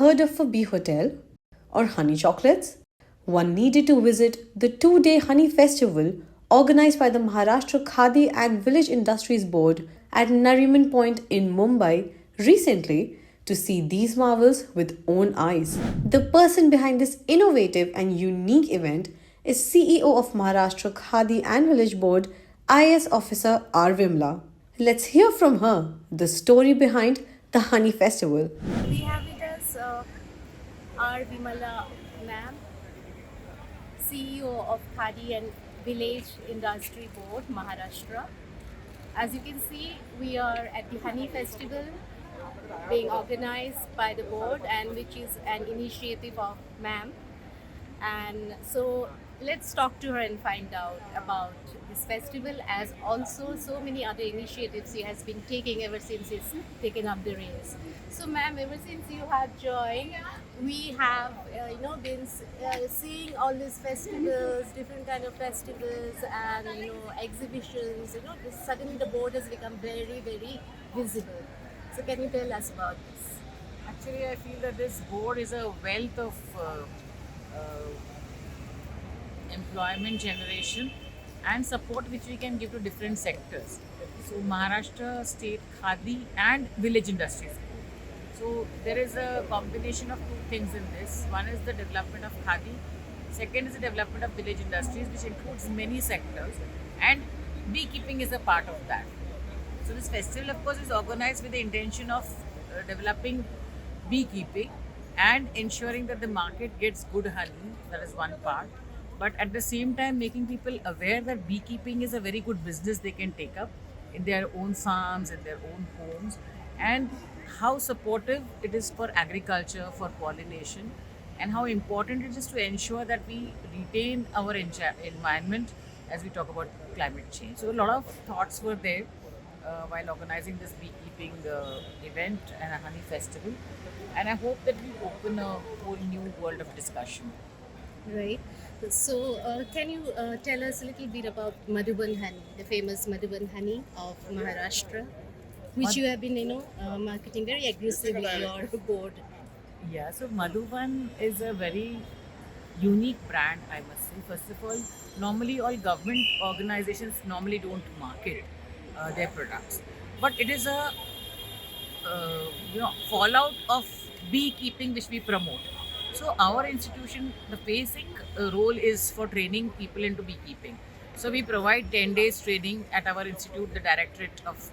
heard of a bee hotel or honey chocolates? One needed to visit the 2 day honey festival organized by the Maharashtra Khadi and Village Industries Board at Nariman Point in Mumbai recently to see these marvels with own eyes. The person behind this innovative and unique event is CEO of Maharashtra Khadi and Village Board IAS officer R. Vimala. Let's hear from her the story behind the Honey Festival. We have with us our Vimala ma'am, CEO of Khadi and Village Industry Board, Maharashtra. As you can see, we are at the Honey Festival being organized by the board and which is an initiative of ma'am. And so let's talk to her and find out about this festival as also so many other initiatives she has been taking ever since it's taken up the reins. So ma'am, ever since you have joined, we have been seeing all these festivals, different kind of festivals and exhibitions. Suddenly the board has become very visible. So can you tell us about this? Actually, I feel that this board is a wealth of employment generation and support which we can give to different sectors. So Maharashtra State Khadi and Village Industries. So there is a combination of two things in this. One is the development of Khadi. Second is the development of village industries, which includes many sectors, and beekeeping is a part of that. So this festival, of course, is organized with the intention of developing beekeeping and ensuring that the market gets good honey. That is one part. But at the same time, making people aware that beekeeping is a very good business they can take up in their own farms, in their own homes, and how supportive it is for agriculture, for pollination, and how important it is to ensure that we retain our environment as we talk about climate change. So a lot of thoughts were there while organizing this beekeeping event and a honey festival, and I hope that we open a whole new world of discussion. Right. So, can you tell us a little bit about Madhuban honey, the famous Madhuban honey of Maharashtra, which Mad- you have been, marketing very aggressively your board. Yeah, so Madhuban is a very unique brand, I must say. First of all, normally all government organizations normally don't market their products, but it is a fallout of beekeeping which we promote. So our institution, the basic role is for training people into beekeeping. So we provide 10 days training at our institute, the Directorate of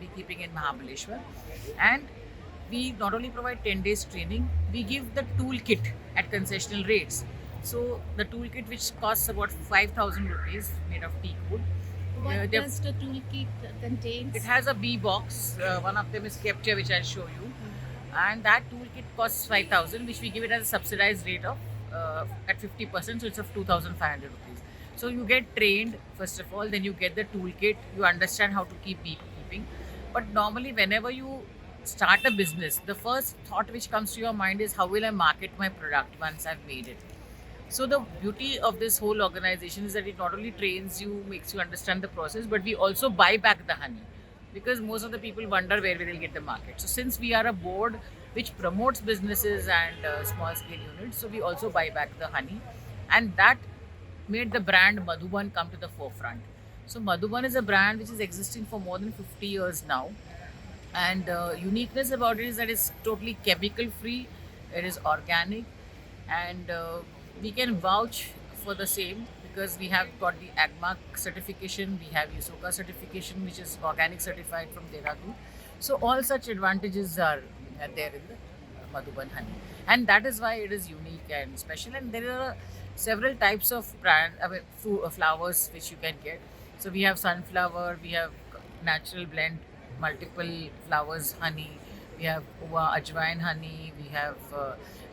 Beekeeping in Mahabaleshwar, and we not only provide 10 days training, we give the toolkit at concessional rates. So the toolkit, which costs about 5,000 rupees, made of teak wood. What does the toolkit contains? It has a bee box. One of them is kept here, which I'll show you. And that toolkit costs 5,000, which we give it as a subsidized rate of at 50%, so it's of 2,500 rupees. So you get trained first of all, then you get the toolkit, you understand how to keep beekeeping. But normally, whenever you start a business, the first thought which comes to your mind is how will I market my product once I've made it. So the beauty of this whole organization is that it not only trains you, makes you understand the process, but we also buy back the honey because most of the people wonder where we will get the market. So since we are a board which promotes businesses and small scale units, so we also buy back the honey, and that made the brand Madhuban come to the forefront. So Madhuban is a brand which is existing for more than 50 years now, and uniqueness about it is that it's totally chemical free, it is organic, and we can vouch for the same because we have got the AGMARK certification, we have USOCA certification, which is organic certified from Dehradun. So all such advantages are there in the Madhuban honey, and that is why it is unique and special. And there are several types of flowers which you can get. So we have sunflower, we have natural blend, multiple flowers honey, we have ajwain honey, we have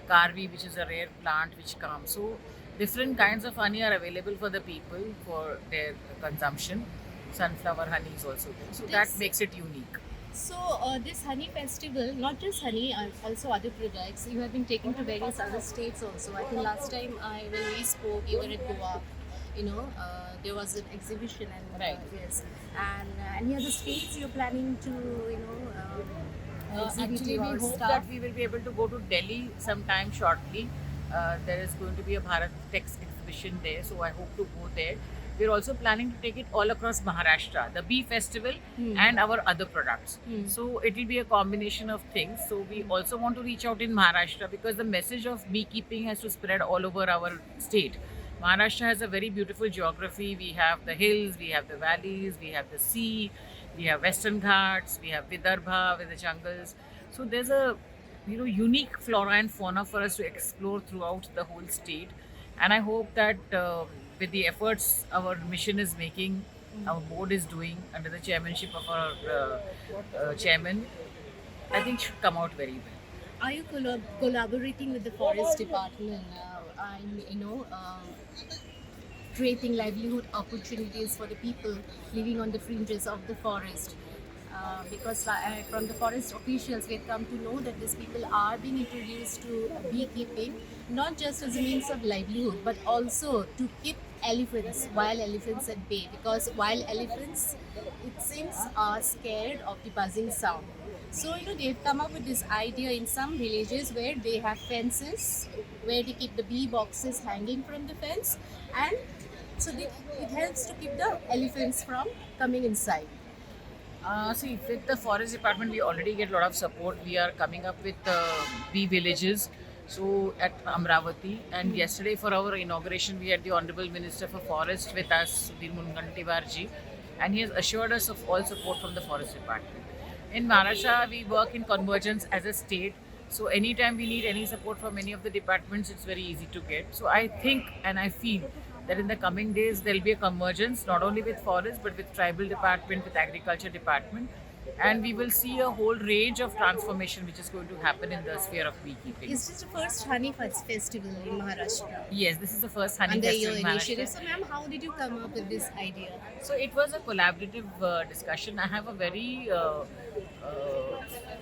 karvi, which is a rare plant which comes. So different kinds of honey are available for the people for their consumption. Sunflower honey is also there, so that makes it unique. So this honey festival, not just honey, also other products you have been taking to various other states also. I think last time when we spoke, you were at Goa. There was an exhibition and Right. yes. And any other states you're planning to Actually, we or hope stuff? that we will be able to go to Delhi sometime shortly. There is going to be a Bharat Text exhibition there, so I hope to go there. We're also planning to take it all across Maharashtra, the bee festival and our other products. So it will be a combination of things. So we also want to reach out in Maharashtra because the message of beekeeping has to spread all over our state. Maharashtra has a very beautiful geography. We have the hills, we have the valleys, we have the sea, we have Western Ghats, we have Vidarbha with the jungles. So there's a unique flora and fauna for us to explore throughout the whole state. And I hope that with the efforts our mission is making, our board is doing under the chairmanship of our chairman, I think should come out very well. Are you collaborating with the forest department and creating livelihood opportunities for the people living on the fringes of the forest? Because from the forest officials, we have come to know that these people are being introduced to beekeeping, not just as a means of livelihood, but also to keep wild elephants at bay. Because wild elephants, it seems, are scared of the buzzing sound. So, they've come up with this idea in some villages where they have fences where they keep the bee boxes hanging from the fence, and so it helps to keep the elephants from coming inside. See, with the forest department, we already get a lot of support. We are coming up with bee villages. So at Amravati, and yesterday for our inauguration, we had the Honorable Minister for Forest with us, Vimala, and he has assured us of all support from the forest department. In Maharashtra, we work in convergence as a state. So anytime we need any support from any of the departments, it's very easy to get. So I think and I feel that in the coming days there'll be a convergence not only with forest but with tribal department, with agriculture department, and we will see a whole range of transformation which is going to happen in the sphere of beekeeping. Is this the first honey festival in Maharashtra? Yes, this is the first honey Under festival your in initiative. Maharashtra. So, ma'am, how did you come up with this idea? So it was a collaborative discussion. I have a very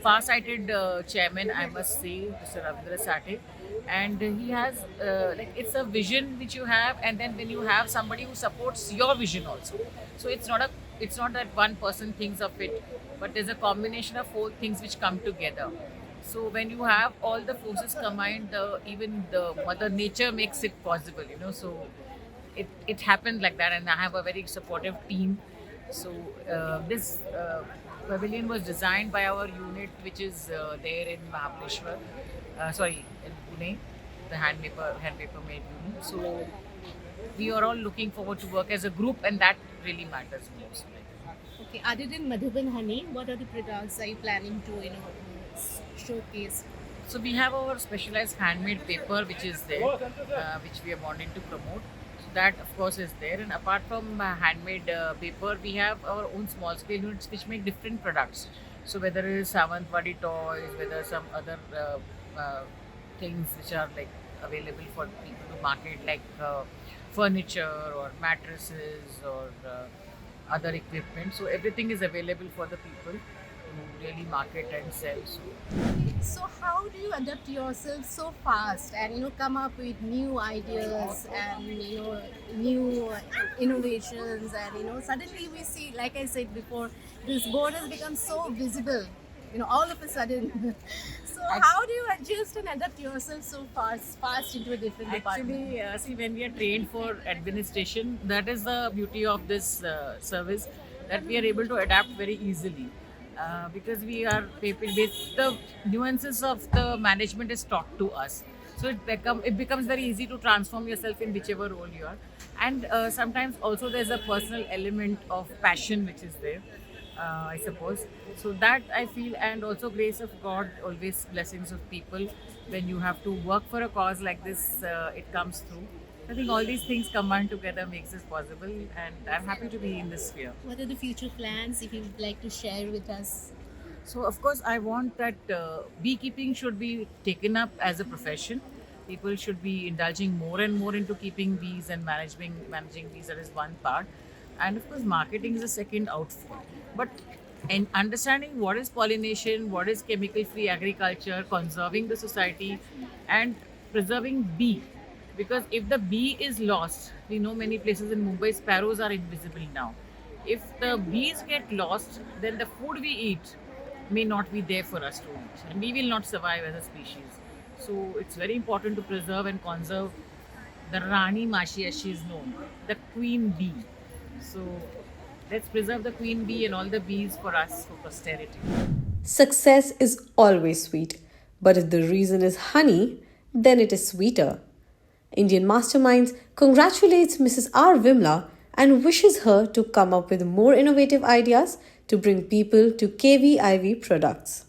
far-sighted chairman, I must say, Mr. Ravindra Sate, and he has it's a vision which you have, and then when you have somebody who supports your vision also. So it's not that one person thinks of it, but there's a combination of four things which come together. So when you have all the forces combined, even the Mother Nature makes it possible. So it happened like that, and I have a very supportive team. So this pavilion was designed by our unit, which is there in Mahabaleshwar, in Pune, the hand paper made unit. So we are all looking forward to work as a group, and that really matters most. Okay, other than Madhuban honey, what other products are you planning to, showcase? So we have our specialized handmade paper, which is there, which we are wanting to promote. So that of course is there. And apart from handmade paper, we have our own small scale units which make different products. So whether it is Savantwadi toys, whether some other things which are like available for people to market, like furniture or mattresses or other equipment. So everything is available for the people to really market and sell. So how do you adapt yourself so fast and come up with new ideas and new innovations, and suddenly we see, like I said before, this board has become so visible, all of a sudden. So how do you adjust and adapt yourself so fast into a different department? Actually, see, when we are trained for administration, that is the beauty of this service, that we are able to adapt very easily. Because we are paper-based, the nuances of the management is taught to us. So it becomes very easy to transform yourself in whichever role you are. And sometimes also there's a personal element of passion which is there, I suppose. So that I feel, and also grace of God, always blessings of people. When you have to work for a cause like this, it comes through. I think all these things combined together makes this possible, and I'm happy to be in this sphere. What are the future plans, if you would like to share with us? So, of course, I want that beekeeping should be taken up as a profession. People should be indulging more and more into keeping bees and managing bees. That is one part, and of course, marketing is a second outflow. But in understanding what is pollination, what is chemical-free agriculture, conserving the society, and preserving bee. Because if the bee is lost, we know many places in Mumbai sparrows are invisible now. If the bees get lost, then the food we eat may not be there for us to eat, and we will not survive as a species. So it's very important to preserve and conserve the Rani Mashi, as she is known, the queen bee. So let's preserve the queen bee and all the bees for us for posterity. Success is always sweet, but if the reason is honey, then it is sweeter. Indian Masterminds congratulates Mrs. R. Vimala and wishes her to come up with more innovative ideas to bring people to KVIV products.